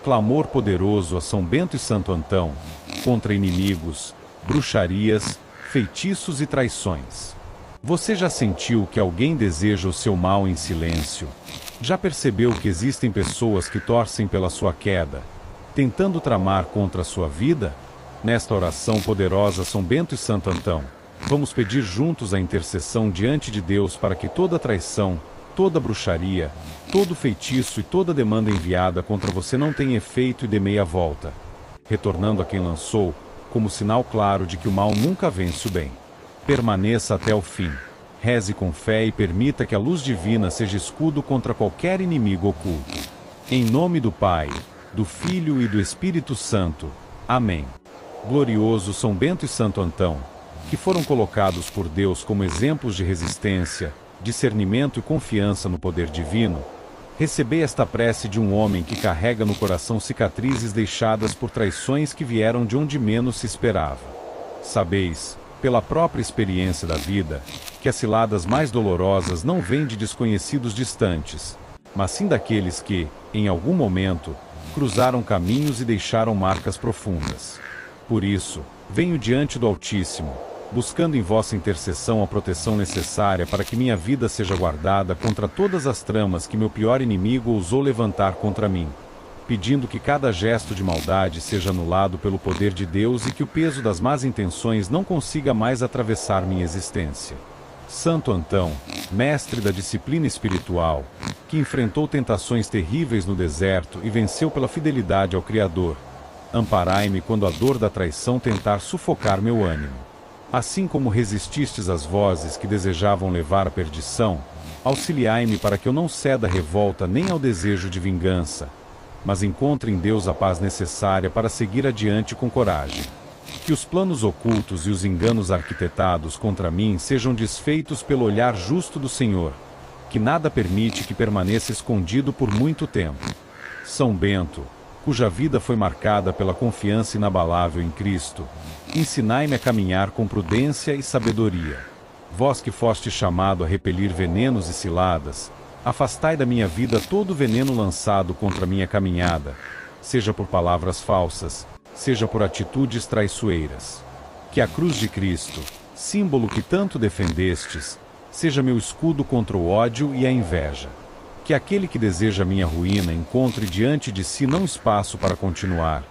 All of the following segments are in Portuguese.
clamor poderoso a São Bento e Santo Antão, contra inimigos, bruxarias, feitiços e traições. Você já sentiu que alguém deseja o seu mal em silêncio? Já percebeu que existem pessoas que torcem pela sua queda, tentando tramar contra a sua vida? Nesta oração poderosa São Bento e Santo Antão, vamos pedir juntos a intercessão diante de Deus para que toda traição, toda bruxaria, todo feitiço e toda demanda enviada contra você não tenha efeito e dê meia volta, retornando a quem lançou, como sinal claro de que o mal nunca vence o bem. Permaneça até o fim. Reze com fé e permita que a luz divina seja escudo contra qualquer inimigo oculto. Em nome do Pai, do Filho e do Espírito Santo. Amém. Glorioso São Bento e Santo Antão, que foram colocados por Deus como exemplos de resistência, discernimento e confiança no poder divino, recebei esta prece de um homem que carrega no coração cicatrizes deixadas por traições que vieram de onde menos se esperava. Sabeis, pela própria experiência da vida, que as ciladas mais dolorosas não vêm de desconhecidos distantes, mas sim daqueles que, em algum momento, cruzaram caminhos e deixaram marcas profundas. Por isso, venho diante do Altíssimo, buscando em vossa intercessão a proteção necessária para que minha vida seja guardada contra todas as tramas que meu pior inimigo ousou levantar contra mim, pedindo que cada gesto de maldade seja anulado pelo poder de Deus e que o peso das más intenções não consiga mais atravessar minha existência. Santo Antão, mestre da disciplina espiritual, que enfrentou tentações terríveis no deserto e venceu pela fidelidade ao Criador, amparai-me quando a dor da traição tentar sufocar meu ânimo. Assim como resististes às vozes que desejavam levar à perdição, auxiliai-me para que eu não ceda à revolta nem ao desejo de vingança, mas encontre em Deus a paz necessária para seguir adiante com coragem. Que os planos ocultos e os enganos arquitetados contra mim sejam desfeitos pelo olhar justo do Senhor, que nada permite que permaneça escondido por muito tempo. São Bento, cuja vida foi marcada pela confiança inabalável em Cristo, ensinai-me a caminhar com prudência e sabedoria. Vós que foste chamado a repelir venenos e ciladas, afastai da minha vida todo o veneno lançado contra minha caminhada, seja por palavras falsas, seja por atitudes traiçoeiras. Que a cruz de Cristo, símbolo que tanto defendestes, seja meu escudo contra o ódio e a inveja. Que aquele que deseja minha ruína encontre diante de si não espaço para continuar,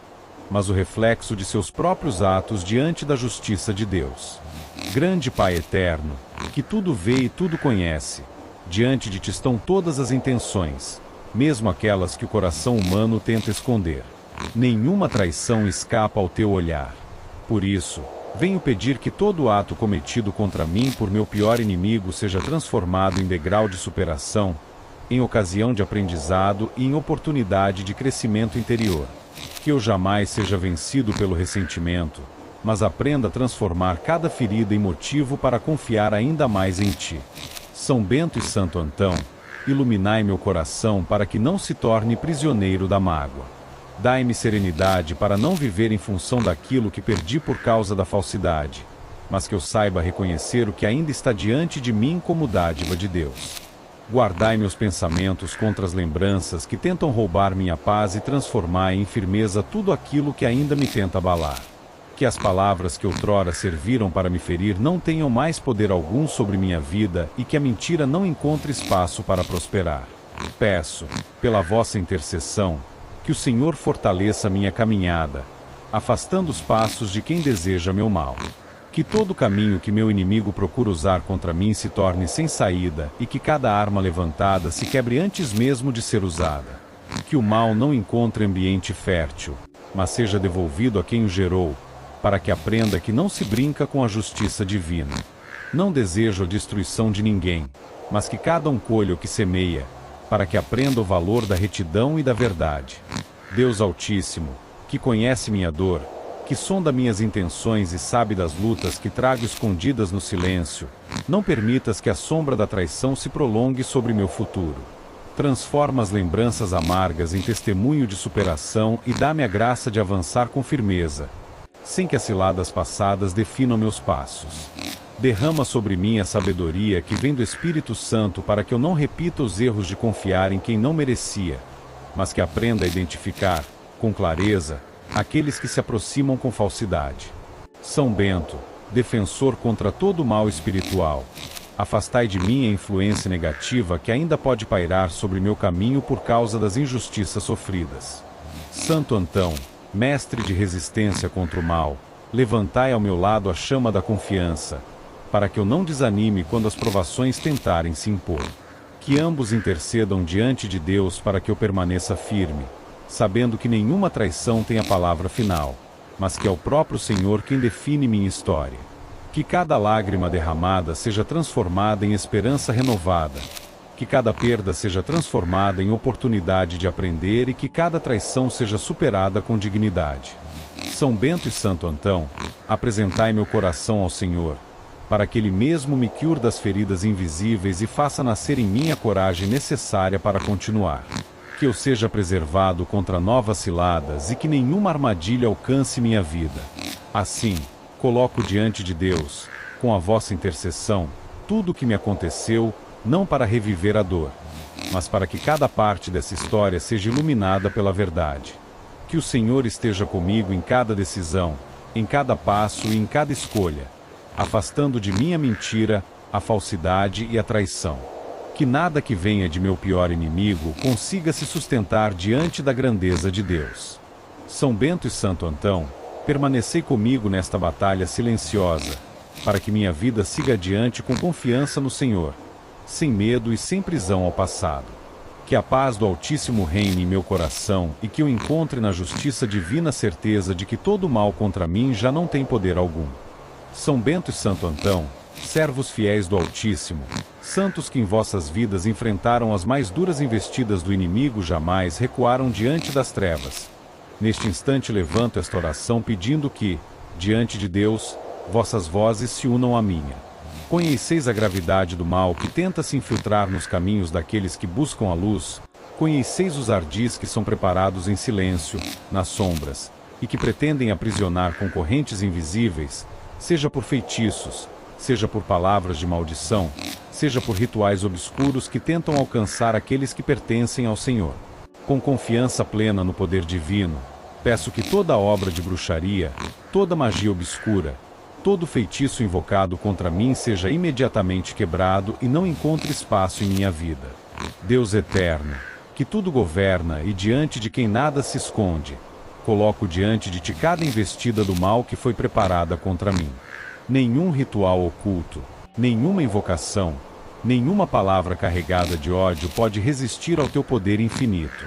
mas o reflexo de seus próprios atos diante da justiça de Deus. Grande Pai eterno, que tudo vê e tudo conhece, diante de ti estão todas as intenções, mesmo aquelas que o coração humano tenta esconder. Nenhuma traição escapa ao teu olhar. Por isso, venho pedir que todo ato cometido contra mim por meu pior inimigo seja transformado em degrau de superação, em ocasião de aprendizado e em oportunidade de crescimento interior. Que eu jamais seja vencido pelo ressentimento, mas aprenda a transformar cada ferida em motivo para confiar ainda mais em ti. São Bento e Santo Antão, iluminai meu coração para que não se torne prisioneiro da mágoa. Dai-me serenidade para não viver em função daquilo que perdi por causa da falsidade, mas que eu saiba reconhecer o que ainda está diante de mim como dádiva de Deus. Guardai meus pensamentos contra as lembranças que tentam roubar minha paz e transformai em firmeza tudo aquilo que ainda me tenta abalar. Que as palavras que outrora serviram para me ferir não tenham mais poder algum sobre minha vida e que a mentira não encontre espaço para prosperar. Peço, pela vossa intercessão, que o Senhor fortaleça minha caminhada, afastando os passos de quem deseja meu mal. Que todo caminho que meu inimigo procura usar contra mim se torne sem saída e que cada arma levantada se quebre antes mesmo de ser usada. Que o mal não encontre ambiente fértil, mas seja devolvido a quem o gerou, para que aprenda que não se brinca com a justiça divina. Não desejo a destruição de ninguém, mas que cada um colha o que semeia, para que aprenda o valor da retidão e da verdade. Deus Altíssimo, que conhece minha dor, que sonda minhas intenções e sabe das lutas que trago escondidas no silêncio, não permitas que a sombra da traição se prolongue sobre meu futuro. Transforma as lembranças amargas em testemunho de superação e dá-me a graça de avançar com firmeza, sem que as ciladas passadas definam meus passos. Derrama sobre mim a sabedoria que vem do Espírito Santo para que eu não repita os erros de confiar em quem não merecia, mas que aprenda a identificar, com clareza, aqueles que se aproximam com falsidade. São Bento, defensor contra todo o mal espiritual. Afastai de mim a influência negativa que ainda pode pairar sobre meu caminho por causa das injustiças sofridas. Santo Antão, mestre de resistência contra o mal, levantai ao meu lado a chama da confiança, para que eu não desanime quando as provações tentarem se impor. Que ambos intercedam diante de Deus para que eu permaneça firme, sabendo que nenhuma traição tem a palavra final, mas que é o próprio Senhor quem define minha história. Que cada lágrima derramada seja transformada em esperança renovada, que cada perda seja transformada em oportunidade de aprender e que cada traição seja superada com dignidade. São Bento e Santo Antão, apresentai meu coração ao Senhor, para que Ele mesmo me cure das feridas invisíveis e faça nascer em mim a coragem necessária para continuar. Que eu seja preservado contra novas ciladas e que nenhuma armadilha alcance minha vida. Assim, coloco diante de Deus, com a vossa intercessão, tudo o que me aconteceu, não para reviver a dor, mas para que cada parte dessa história seja iluminada pela verdade. Que o Senhor esteja comigo em cada decisão, em cada passo e em cada escolha, afastando de mim a mentira, a falsidade e a traição. Que nada que venha de meu pior inimigo consiga se sustentar diante da grandeza de Deus. São Bento e Santo Antão, permanecei comigo nesta batalha silenciosa, para que minha vida siga adiante com confiança no Senhor, sem medo e sem prisão ao passado. Que a paz do Altíssimo reine em meu coração e que eu encontre na justiça divina certeza de que todo mal contra mim já não tem poder algum. São Bento e Santo Antão, servos fiéis do Altíssimo, santos que em vossas vidas enfrentaram as mais duras investidas do inimigo, jamais recuaram diante das trevas. Neste instante levanto esta oração pedindo que, diante de Deus, vossas vozes se unam à minha. Conheceis a gravidade do mal que tenta se infiltrar nos caminhos daqueles que buscam a luz, conheceis os ardis que são preparados em silêncio, nas sombras, e que pretendem aprisionar com correntes invisíveis, seja por feitiços, seja por palavras de maldição, seja por rituais obscuros que tentam alcançar aqueles que pertencem ao Senhor. Com confiança plena no poder divino, peço que toda obra de bruxaria, toda magia obscura, todo feitiço invocado contra mim seja imediatamente quebrado e não encontre espaço em minha vida. Deus eterno, que tudo governa e diante de quem nada se esconde, coloco diante de ti cada investida do mal que foi preparada contra mim. Nenhum ritual oculto, nenhuma invocação, nenhuma palavra carregada de ódio pode resistir ao teu poder infinito.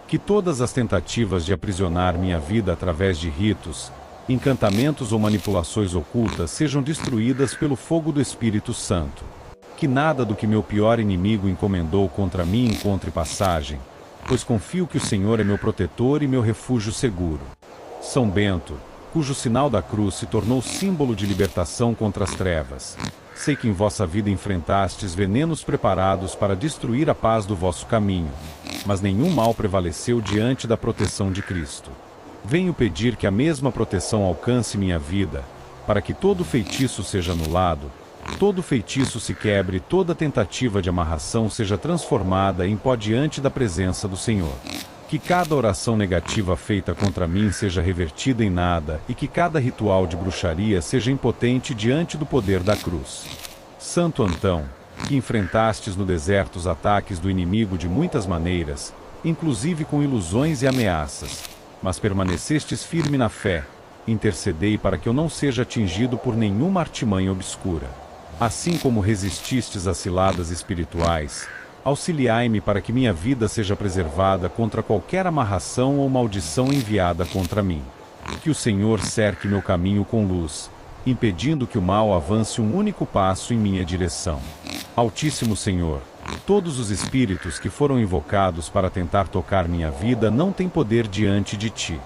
Que todas as tentativas de aprisionar minha vida através de ritos, encantamentos ou manipulações ocultas sejam destruídas pelo fogo do Espírito Santo. Que nada do que meu pior inimigo encomendou contra mim encontre passagem, pois confio que o Senhor é meu protetor e meu refúgio seguro. São Bento, cujo sinal da cruz se tornou símbolo de libertação contra as trevas. Sei que em vossa vida enfrentastes venenos preparados para destruir a paz do vosso caminho, mas nenhum mal prevaleceu diante da proteção de Cristo. Venho pedir que a mesma proteção alcance minha vida, para que todo feitiço seja anulado, todo feitiço se quebre e toda tentativa de amarração seja transformada em pó diante da presença do Senhor. Que cada oração negativa feita contra mim seja revertida em nada e que cada ritual de bruxaria seja impotente diante do poder da cruz. Santo Antão, que enfrentastes no deserto os ataques do inimigo de muitas maneiras, inclusive com ilusões e ameaças, mas permanecestes firme na fé, intercedei para que eu não seja atingido por nenhuma artimanha obscura. Assim como resististes às ciladas espirituais, auxiliai-me para que minha vida seja preservada contra qualquer amarração ou maldição enviada contra mim. Que o Senhor cerque meu caminho com luz, impedindo que o mal avance um único passo em minha direção. Altíssimo Senhor, todos os espíritos que foram invocados para tentar tocar minha vida não têm poder diante de ti.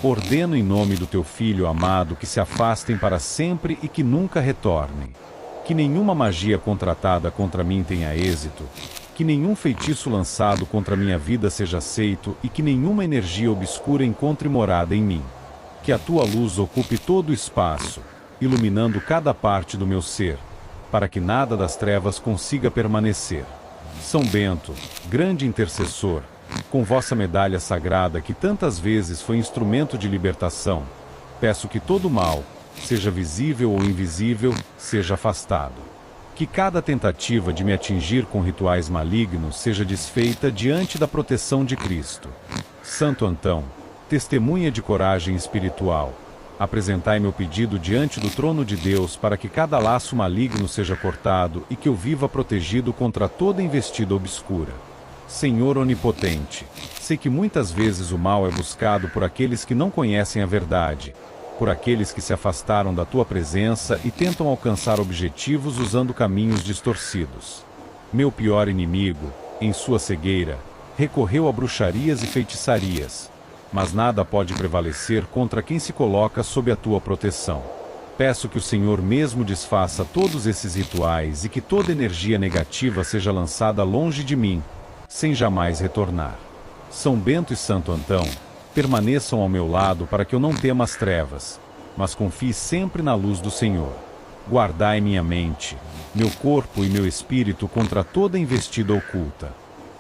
Ordeno em nome do teu Filho amado que se afastem para sempre e que nunca retornem. Que nenhuma magia contratada contra mim tenha êxito, que nenhum feitiço lançado contra minha vida seja aceito e que nenhuma energia obscura encontre morada em mim. Que a tua luz ocupe todo o espaço, iluminando cada parte do meu ser, para que nada das trevas consiga permanecer. São Bento, grande intercessor, Com vossa medalha sagrada que tantas vezes foi instrumento de libertação, peço que todo mal, seja visível ou invisível, seja afastado. Que cada tentativa de me atingir com rituais malignos seja desfeita diante da proteção de Cristo. Santo Antão, testemunha de coragem espiritual, apresentai meu pedido diante do trono de Deus para que cada laço maligno seja cortado e que eu viva protegido contra toda investida obscura. Senhor onipotente, sei que muitas vezes o mal é buscado por aqueles que não conhecem a verdade, por aqueles que se afastaram da tua presença e tentam alcançar objetivos usando caminhos distorcidos. Meu pior inimigo, em sua cegueira, recorreu a bruxarias e feitiçarias, mas nada pode prevalecer contra quem se coloca sob a tua proteção. Peço que o Senhor mesmo desfaça todos esses rituais e que toda energia negativa seja lançada longe de mim, sem jamais retornar. São Bento e Santo Antão, permaneçam ao meu lado para que eu não tema as trevas, mas confie sempre na luz do Senhor. Guardai minha mente, meu corpo e meu espírito contra toda investida oculta.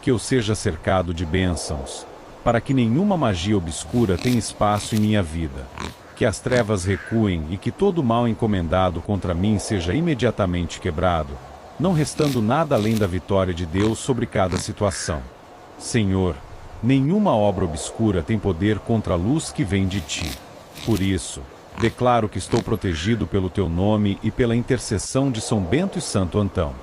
Que eu seja cercado de bênçãos, para que nenhuma magia obscura tenha espaço em minha vida. Que as trevas recuem e que todo mal encomendado contra mim seja imediatamente quebrado, não restando nada além da vitória de Deus sobre cada situação. Senhor, nenhuma obra obscura tem poder contra a luz que vem de ti. Por isso, declaro que estou protegido pelo teu nome e pela intercessão de São Bento e Santo Antão.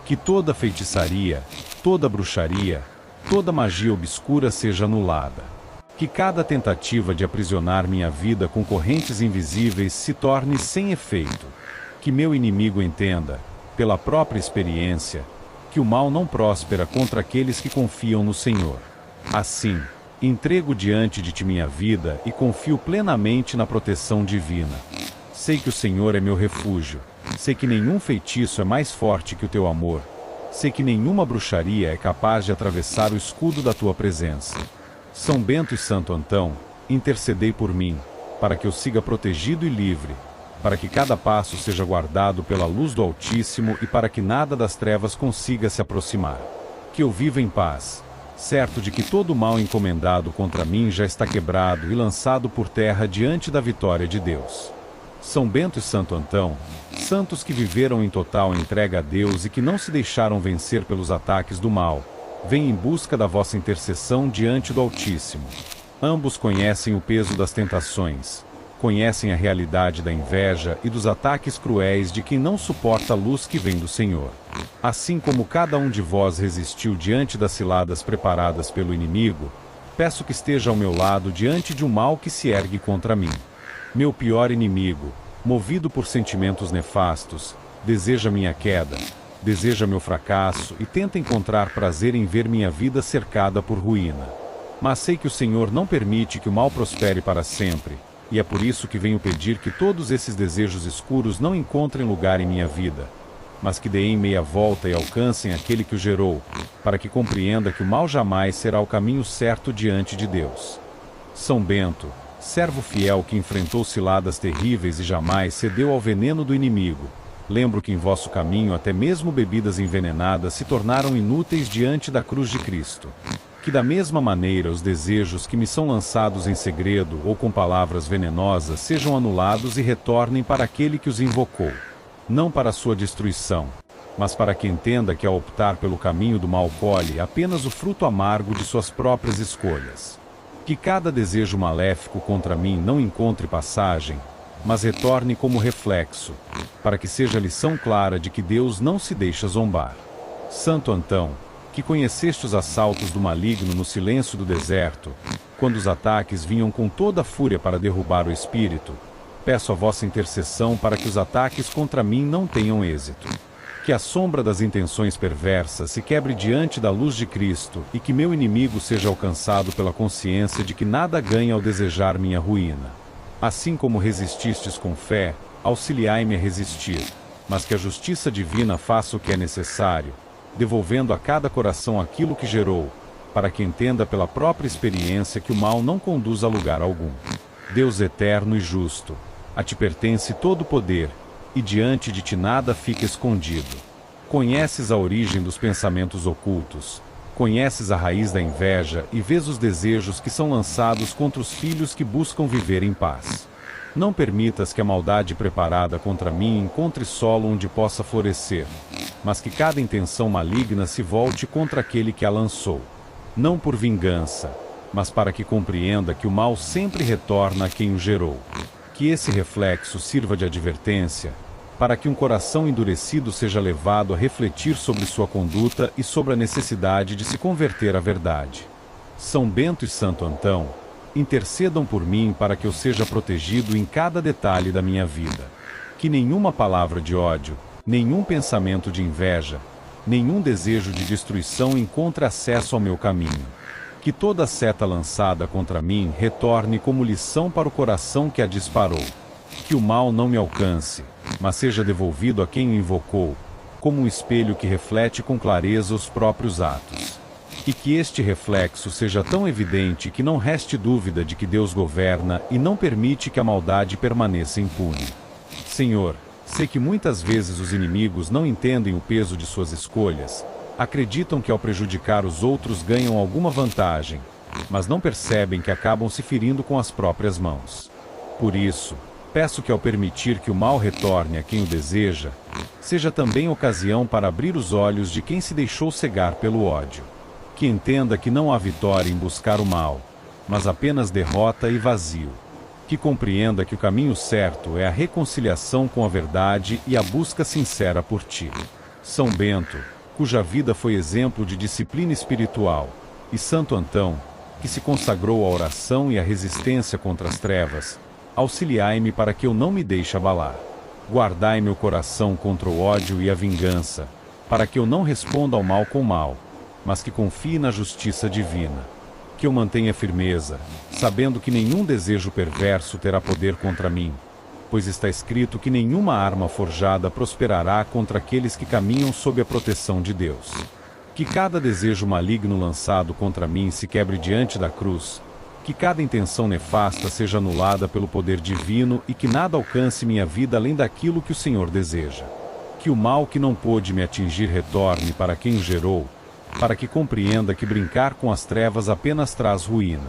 Que toda feitiçaria, toda bruxaria, toda magia obscura seja anulada. Que cada tentativa de aprisionar minha vida com correntes invisíveis se torne sem efeito. Que meu inimigo entenda, pela própria experiência, que o mal não prospera contra aqueles que confiam no Senhor. Assim, entrego diante de ti minha vida e confio plenamente na proteção divina. Sei que o Senhor é meu refúgio. Sei que nenhum feitiço é mais forte que o teu amor. Sei que nenhuma bruxaria é capaz de atravessar o escudo da tua presença. São Bento e Santo Antão, intercedei por mim, para que eu siga protegido e livre, para que cada passo seja guardado pela luz do Altíssimo e para que nada das trevas consiga se aproximar. Que eu viva em paz, certo de que todo o mal encomendado contra mim já está quebrado e lançado por terra diante da vitória de Deus. São Bento e Santo Antão, santos que viveram em total entrega a Deus e que não se deixaram vencer pelos ataques do mal, vêm em busca da vossa intercessão diante do Altíssimo. Ambos conhecem o peso das tentações, conhecem a realidade da inveja e dos ataques cruéis de quem não suporta a luz que vem do Senhor. Assim como cada um de vós resistiu diante das ciladas preparadas pelo inimigo, peço que esteja ao meu lado diante de um mal que se ergue contra mim. Meu pior inimigo, movido por sentimentos nefastos, deseja minha queda, deseja meu fracasso e tenta encontrar prazer em ver minha vida cercada por ruína. Mas sei que o Senhor não permite que o mal prospere para sempre, e é por isso que venho pedir que todos esses desejos escuros não encontrem lugar em minha vida, mas que deem meia volta e alcancem aquele que o gerou, para que compreenda que o mal jamais será o caminho certo diante de Deus. São Bento, servo fiel que enfrentou ciladas terríveis e jamais cedeu ao veneno do inimigo, lembro que em vosso caminho até mesmo bebidas envenenadas se tornaram inúteis diante da cruz de Cristo. Que da mesma maneira os desejos que me são lançados em segredo ou com palavras venenosas sejam anulados e retornem para aquele que os invocou, não para a sua destruição, mas para que entenda que ao optar pelo caminho do mal colhe apenas o fruto amargo de suas próprias escolhas. Que cada desejo maléfico contra mim não encontre passagem, mas retorne como reflexo, para que seja lição clara de que Deus não se deixa zombar. Santo Antão, que conheceste os assaltos do maligno no silêncio do deserto, quando os ataques vinham com toda a fúria para derrubar o espírito, peço a vossa intercessão para que os ataques contra mim não tenham êxito. Que a sombra das intenções perversas se quebre diante da luz de Cristo e que meu inimigo seja alcançado pela consciência de que nada ganha ao desejar minha ruína. Assim como resististes com fé, auxiliai-me a resistir, mas que a justiça divina faça o que é necessário, devolvendo a cada coração aquilo que gerou, para que entenda pela própria experiência que o mal não conduz a lugar algum. Deus eterno e justo, a ti pertence todo o poder, e diante de ti nada fica escondido. Conheces a origem dos pensamentos ocultos, Conheces a raiz da inveja e vês os desejos que são lançados contra os filhos que buscam viver em paz. Não permitas que a maldade preparada contra mim encontre solo onde possa florescer, mas que cada intenção maligna se volte contra aquele que a lançou. Não por vingança, mas para que compreenda que o mal sempre retorna a quem o gerou. Que esse reflexo sirva de advertência, para que um coração endurecido seja levado a refletir sobre sua conduta e sobre a necessidade de se converter à verdade. São Bento e Santo Antão, intercedam por mim para que eu seja protegido em cada detalhe da minha vida. Que nenhuma palavra de ódio, nenhum pensamento de inveja, nenhum desejo de destruição encontre acesso ao meu caminho. Que toda seta lançada contra mim retorne como lição para o coração que a disparou. Que o mal não me alcance, mas seja devolvido a quem o invocou, como um espelho que reflete com clareza os próprios atos. E que este reflexo seja tão evidente que não reste dúvida de que Deus governa e não permite que a maldade permaneça impune. Senhor, sei que muitas vezes os inimigos não entendem o peso de suas escolhas, acreditam que ao prejudicar os outros ganham alguma vantagem, mas não percebem que acabam se ferindo com as próprias mãos. Por isso, peço que ao permitir que o mal retorne a quem o deseja, seja também ocasião para abrir os olhos de quem se deixou cegar pelo ódio. Que entenda que não há vitória em buscar o mal, mas apenas derrota e vazio. Que compreenda que o caminho certo é a reconciliação com a verdade e a busca sincera por ti. São Bento, cuja vida foi exemplo de disciplina espiritual, e Santo Antão, que se consagrou à oração e à resistência contra as trevas, auxiliai-me para que eu não me deixe abalar. Guardai meu coração contra o ódio e a vingança, para que eu não responda ao mal com mal, mas que confie na justiça divina. Que eu mantenha firmeza, sabendo que nenhum desejo perverso terá poder contra mim, pois está escrito que nenhuma arma forjada prosperará contra aqueles que caminham sob a proteção de Deus. Que cada desejo maligno lançado contra mim se quebre diante da cruz, que cada intenção nefasta seja anulada pelo poder divino e que nada alcance minha vida além daquilo que o Senhor deseja. Que o mal que não pôde me atingir retorne para quem o gerou, para que compreenda que brincar com as trevas apenas traz ruína.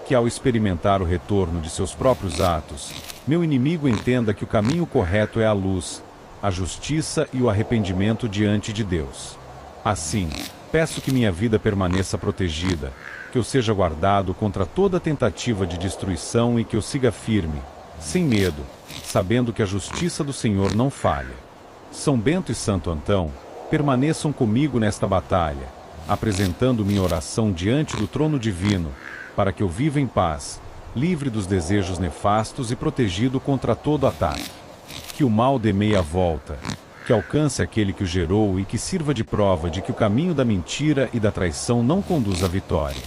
Que ao experimentar o retorno de seus próprios atos, meu inimigo entenda que o caminho correto é a luz, a justiça e o arrependimento diante de Deus. Assim, peço que minha vida permaneça protegida, que eu seja guardado contra toda tentativa de destruição e que eu siga firme, sem medo, sabendo que a justiça do Senhor não falha. São Bento e Santo Antão, permaneçam comigo nesta batalha, apresentando minha oração diante do trono divino, para que eu viva em paz, livre dos desejos nefastos e protegido contra todo ataque. Que o mal dê meia volta, que alcance aquele que o gerou e que sirva de prova de que o caminho da mentira e da traição não conduz à vitória.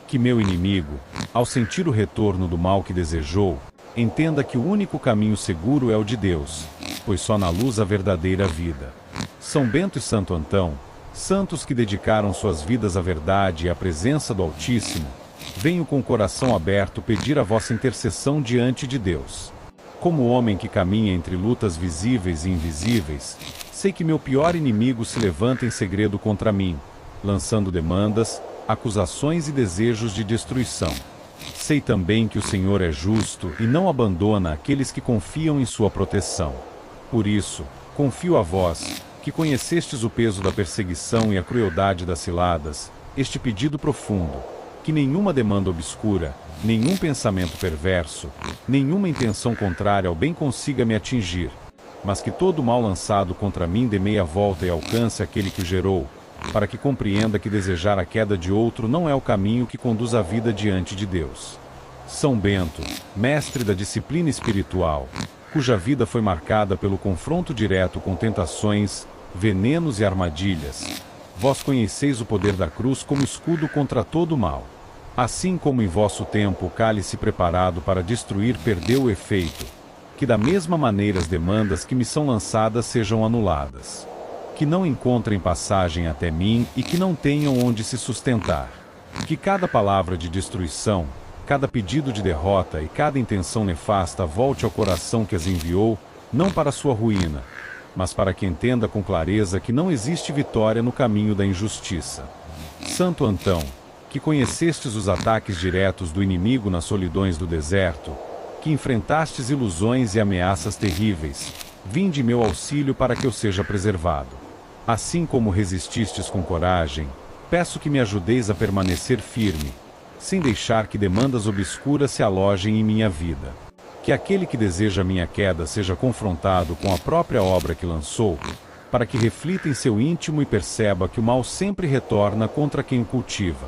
Que meu inimigo, ao sentir o retorno do mal que desejou, entenda que o único caminho seguro é o de Deus, pois só na luz há verdadeira vida. São Bento e Santo Antão, santos que dedicaram suas vidas à verdade e à presença do Altíssimo, venho com o coração aberto pedir a vossa intercessão diante de Deus. Como homem que caminha entre lutas visíveis e invisíveis, sei que meu pior inimigo se levanta em segredo contra mim, lançando demandas, acusações e desejos de destruição. Sei também que o Senhor é justo e não abandona aqueles que confiam em sua proteção. Por isso, confio a vós, que conhecestes o peso da perseguição e a crueldade das ciladas, este pedido profundo, que nenhuma demanda obscura, nenhum pensamento perverso, nenhuma intenção contrária ao bem consiga me atingir, mas que todo mal lançado contra mim dê meia volta e alcance aquele que o gerou, para que compreenda que desejar a queda de outro não é o caminho que conduz à vida diante de Deus. São Bento, mestre da disciplina espiritual, cuja vida foi marcada pelo confronto direto com tentações, venenos e armadilhas, vós conheceis o poder da cruz como escudo contra todo o mal. Assim como em vosso tempo o cálice preparado para destruir perdeu o efeito, que da mesma maneira as demandas que me são lançadas sejam anuladas. Que não encontrem passagem até mim e que não tenham onde se sustentar. Que cada palavra de destruição, cada pedido de derrota e cada intenção nefasta volte ao coração que as enviou, não para sua ruína, mas para que entenda com clareza que não existe vitória no caminho da injustiça. Santo Antão, que conhecestes os ataques diretos do inimigo nas solidões do deserto, que enfrentastes ilusões e ameaças terríveis, vinde meu auxílio para que eu seja preservado. Assim como resististes com coragem, peço que me ajudeis a permanecer firme, sem deixar que demandas obscuras se alojem em minha vida. Que aquele que deseja minha queda seja confrontado com a própria obra que lançou, para que reflita em seu íntimo e perceba que o mal sempre retorna contra quem o cultiva.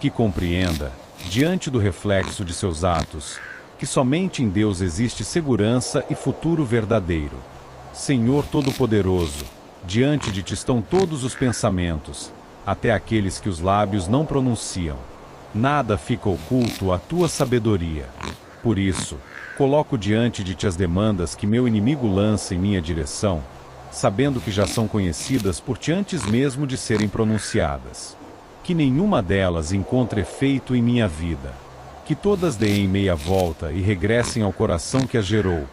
Que compreenda, diante do reflexo de seus atos, que somente em Deus existe segurança e futuro verdadeiro. Senhor Todo-Poderoso, diante de ti estão todos os pensamentos, até aqueles que os lábios não pronunciam. Nada fica oculto à tua sabedoria. Por isso, coloco diante de ti as demandas que meu inimigo lança em minha direção, sabendo que já são conhecidas por ti antes mesmo de serem pronunciadas. Que nenhuma delas encontre efeito em minha vida. Que todas deem meia volta e regressem ao coração que as gerou,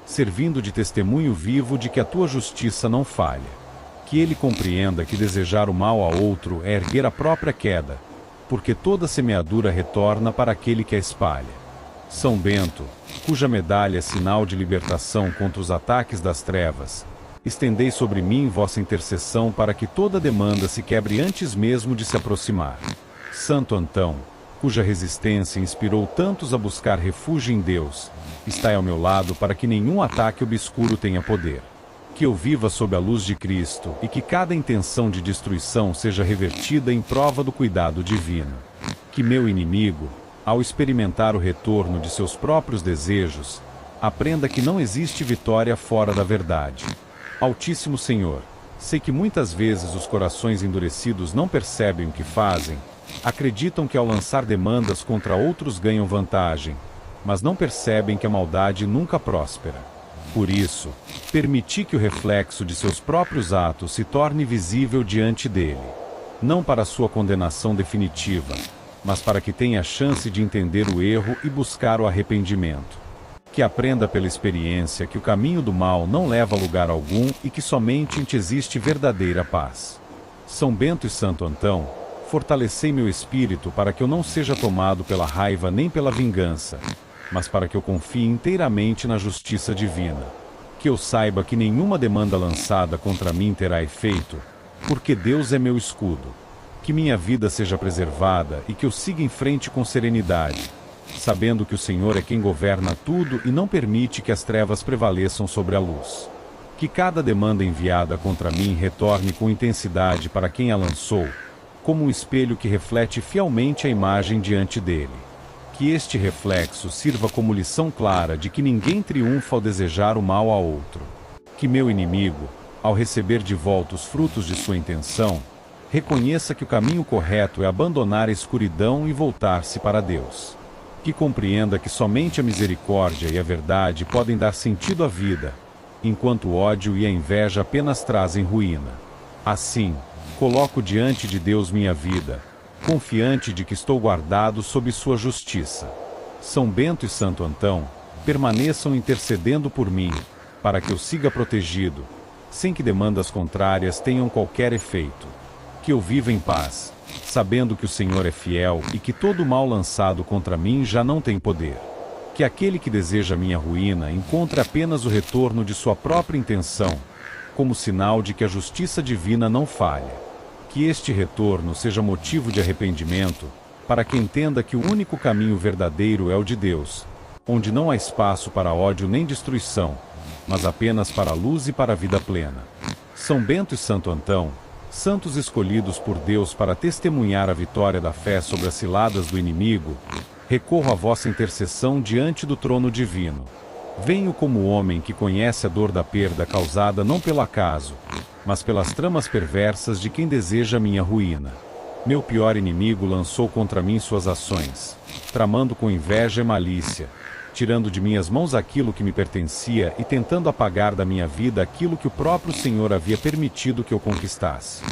servindo de testemunho vivo de que a tua justiça não falha. Que ele compreenda que desejar o mal a outro é erguer a própria queda, porque toda semeadura retorna para aquele que a espalha. São Bento, cuja medalha é sinal de libertação contra os ataques das trevas, estendei sobre mim vossa intercessão para que toda demanda se quebre antes mesmo de se aproximar. Santo Antão, cuja resistência inspirou tantos a buscar refúgio em Deus, estai ao meu lado para que nenhum ataque obscuro tenha poder. Que eu viva sob a luz de Cristo e que cada intenção de destruição seja revertida em prova do cuidado divino. Que meu inimigo, ao experimentar o retorno de seus próprios desejos, aprenda que não existe vitória fora da verdade. Altíssimo Senhor, sei que muitas vezes os corações endurecidos não percebem o que fazem, acreditam que ao lançar demandas contra outros ganham vantagem, mas não percebem que a maldade nunca próspera. Por isso, permiti que o reflexo de seus próprios atos se torne visível diante dele. Não para sua condenação definitiva, mas para que tenha a chance de entender o erro e buscar o arrependimento. Que aprenda pela experiência que o caminho do mal não leva a lugar algum e que somente em ti existe verdadeira paz. São Bento e Santo Antão, fortalecei meu espírito para que eu não seja tomado pela raiva nem pela vingança, mas para que eu confie inteiramente na justiça divina. Que eu saiba que nenhuma demanda lançada contra mim terá efeito, porque Deus é meu escudo. Que minha vida seja preservada e que eu siga em frente com serenidade, sabendo que o Senhor é quem governa tudo e não permite que as trevas prevaleçam sobre a luz. Que cada demanda enviada contra mim retorne com intensidade para quem a lançou, como um espelho que reflete fielmente a imagem diante dele. Que este reflexo sirva como lição clara de que ninguém triunfa ao desejar o mal a outro. Que meu inimigo, ao receber de volta os frutos de sua intenção, reconheça que o caminho correto é abandonar a escuridão e voltar-se para Deus. Que compreenda que somente a misericórdia e a verdade podem dar sentido à vida, enquanto o ódio e a inveja apenas trazem ruína. Assim, coloco diante de Deus minha vida, confiante de que estou guardado sob sua justiça. São Bento e Santo Antão, permaneçam intercedendo por mim, para que eu siga protegido, sem que demandas contrárias tenham qualquer efeito. Que eu viva em paz, sabendo que o Senhor é fiel e que todo o mal lançado contra mim já não tem poder. Que aquele que deseja minha ruína encontre apenas o retorno de sua própria intenção, como sinal de que a justiça divina não falha. Que este retorno seja motivo de arrependimento, para que entenda que o único caminho verdadeiro é o de Deus, onde não há espaço para ódio nem destruição, mas apenas para a luz e para a vida plena. São Bento e Santo Antão, santos escolhidos por Deus para testemunhar a vitória da fé sobre as ciladas do inimigo, recorro à vossa intercessão diante do trono divino. Venho como homem que conhece a dor da perda causada não pelo acaso, mas pelas tramas perversas de quem deseja minha ruína. Meu pior inimigo lançou contra mim suas ações, tramando com inveja e malícia, tirando de minhas mãos aquilo que me pertencia e tentando apagar da minha vida aquilo que o próprio Senhor havia permitido que eu conquistasse.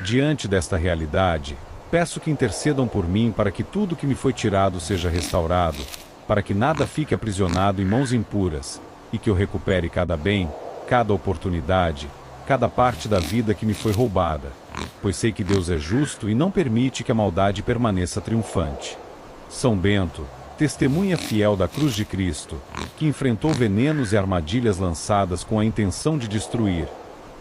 Diante desta realidade, peço que intercedam por mim para que tudo que me foi tirado seja restaurado, para que nada fique aprisionado em mãos impuras, e que eu recupere cada bem, cada oportunidade, cada parte da vida que me foi roubada, pois sei que Deus é justo e não permite que a maldade permaneça triunfante. São Bento, testemunha fiel da cruz de Cristo, que enfrentou venenos e armadilhas lançadas com a intenção de destruir,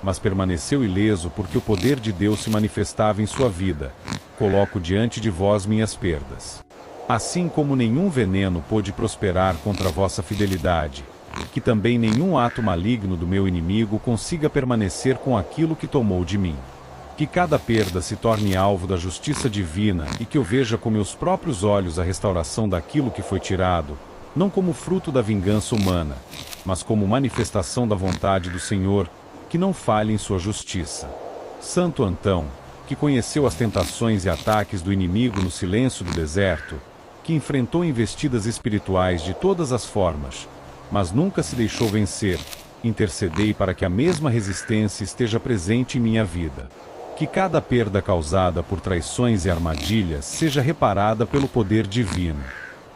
mas permaneceu ileso porque o poder de Deus se manifestava em sua vida. Coloco diante de vós minhas perdas. Assim como nenhum veneno pôde prosperar contra a vossa fidelidade, que também nenhum ato maligno do meu inimigo consiga permanecer com aquilo que tomou de mim. Que cada perda se torne alvo da justiça divina e que eu veja com meus próprios olhos a restauração daquilo que foi tirado, não como fruto da vingança humana, mas como manifestação da vontade do Senhor, que não falhe em sua justiça. Santo Antão, que conheceu as tentações e ataques do inimigo no silêncio do deserto, que enfrentou investidas espirituais de todas as formas, mas nunca se deixou vencer, intercedei para que a mesma resistência esteja presente em minha vida. Que cada perda causada por traições e armadilhas seja reparada pelo poder divino.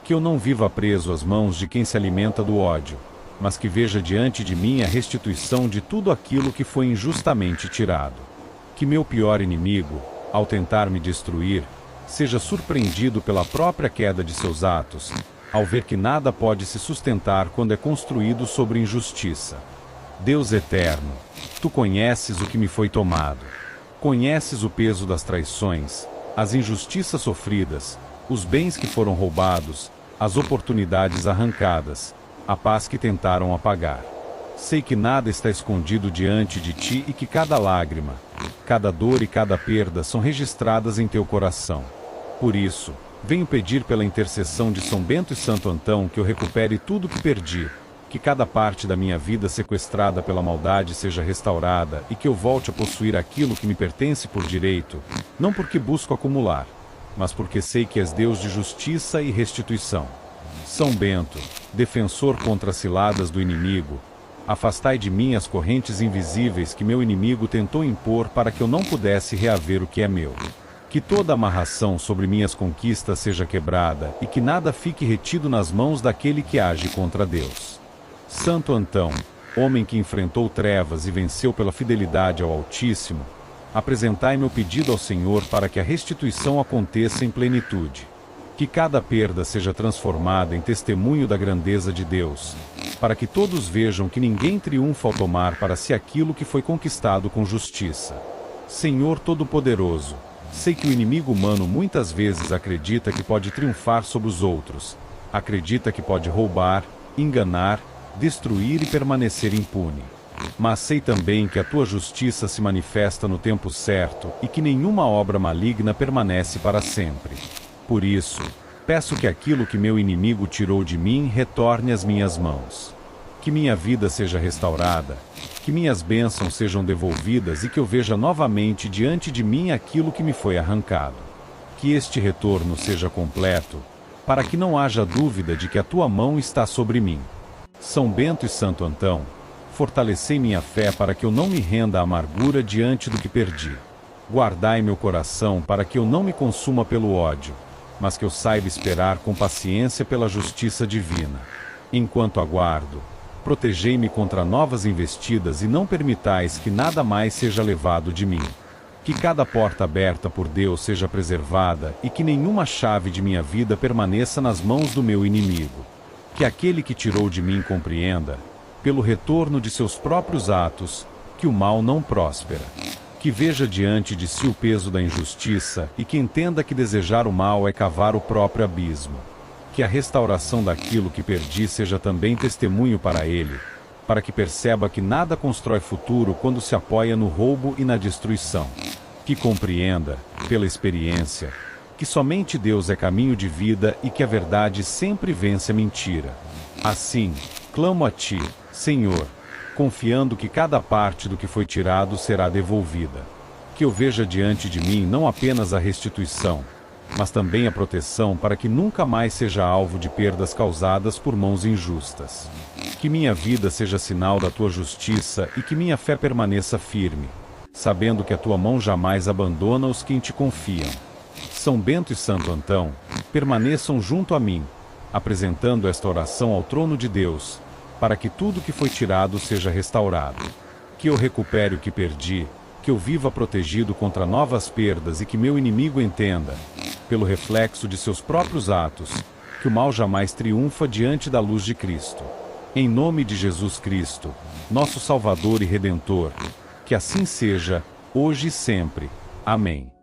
Que eu não viva preso às mãos de quem se alimenta do ódio, mas que veja diante de mim a restituição de tudo aquilo que foi injustamente tirado. Que meu pior inimigo, ao tentar me destruir, seja surpreendido pela própria queda de seus atos, ao ver que nada pode se sustentar quando é construído sobre injustiça. Deus eterno, tu conheces o que me foi tomado. Conheces o peso das traições, as injustiças sofridas, os bens que foram roubados, as oportunidades arrancadas, a paz que tentaram apagar. Sei que nada está escondido diante de ti e que cada lágrima, cada dor e cada perda são registradas em teu coração. Por isso, venho pedir pela intercessão de São Bento e Santo Antão que eu recupere tudo que perdi, que cada parte da minha vida sequestrada pela maldade seja restaurada e que eu volte a possuir aquilo que me pertence por direito, não porque busco acumular, mas porque sei que és Deus de justiça e restituição. São Bento, defensor contra as ciladas do inimigo, afastai de mim as correntes invisíveis que meu inimigo tentou impor para que eu não pudesse reaver o que é meu. Que toda amarração sobre minhas conquistas seja quebrada e que nada fique retido nas mãos daquele que age contra Deus. Santo Antão, homem que enfrentou trevas e venceu pela fidelidade ao Altíssimo, apresentai meu pedido ao Senhor para que a restituição aconteça em plenitude. Que cada perda seja transformada em testemunho da grandeza de Deus, para que todos vejam que ninguém triunfa ao tomar para si aquilo que foi conquistado com justiça. Senhor Todo-Poderoso, sei que o inimigo humano muitas vezes acredita que pode triunfar sobre os outros, acredita que pode roubar, enganar, destruir e permanecer impune. Mas sei também que a tua justiça se manifesta no tempo certo e que nenhuma obra maligna permanece para sempre. Por isso, peço que aquilo que meu inimigo tirou de mim retorne às minhas mãos. Que minha vida seja restaurada, que minhas bênçãos sejam devolvidas e que eu veja novamente diante de mim aquilo que me foi arrancado. Que este retorno seja completo, para que não haja dúvida de que a tua mão está sobre mim. São Bento e Santo Antão, fortalecei minha fé para que eu não me renda à amargura diante do que perdi. Guardai meu coração para que eu não me consuma pelo ódio, mas que eu saiba esperar com paciência pela justiça divina. Enquanto aguardo, protegei-me contra novas investidas e não permitais que nada mais seja levado de mim. Que cada porta aberta por Deus seja preservada e que nenhuma chave de minha vida permaneça nas mãos do meu inimigo. Que aquele que tirou de mim compreenda, pelo retorno de seus próprios atos, que o mal não próspera. Que veja diante de si o peso da injustiça e que entenda que desejar o mal é cavar o próprio abismo. Que a restauração daquilo que perdi seja também testemunho para ele, para que perceba que nada constrói futuro quando se apoia no roubo e na destruição. Que compreenda, pela experiência, que somente Deus é caminho de vida e que a verdade sempre vence a mentira. Assim, clamo a ti, Senhor, confiando que cada parte do que foi tirado será devolvida. Que eu veja diante de mim não apenas a restituição, mas também a proteção para que nunca mais seja alvo de perdas causadas por mãos injustas. Que minha vida seja sinal da tua justiça e que minha fé permaneça firme, sabendo que a tua mão jamais abandona os que em ti confiam. São Bento e Santo Antão, permaneçam junto a mim, apresentando esta oração ao trono de Deus, para que tudo que foi tirado seja restaurado. Que eu recupere o que perdi, que eu viva protegido contra novas perdas e que meu inimigo entenda, pelo reflexo de seus próprios atos, que o mal jamais triunfa diante da luz de Cristo. Em nome de Jesus Cristo, nosso Salvador e Redentor, que assim seja, hoje e sempre. Amém.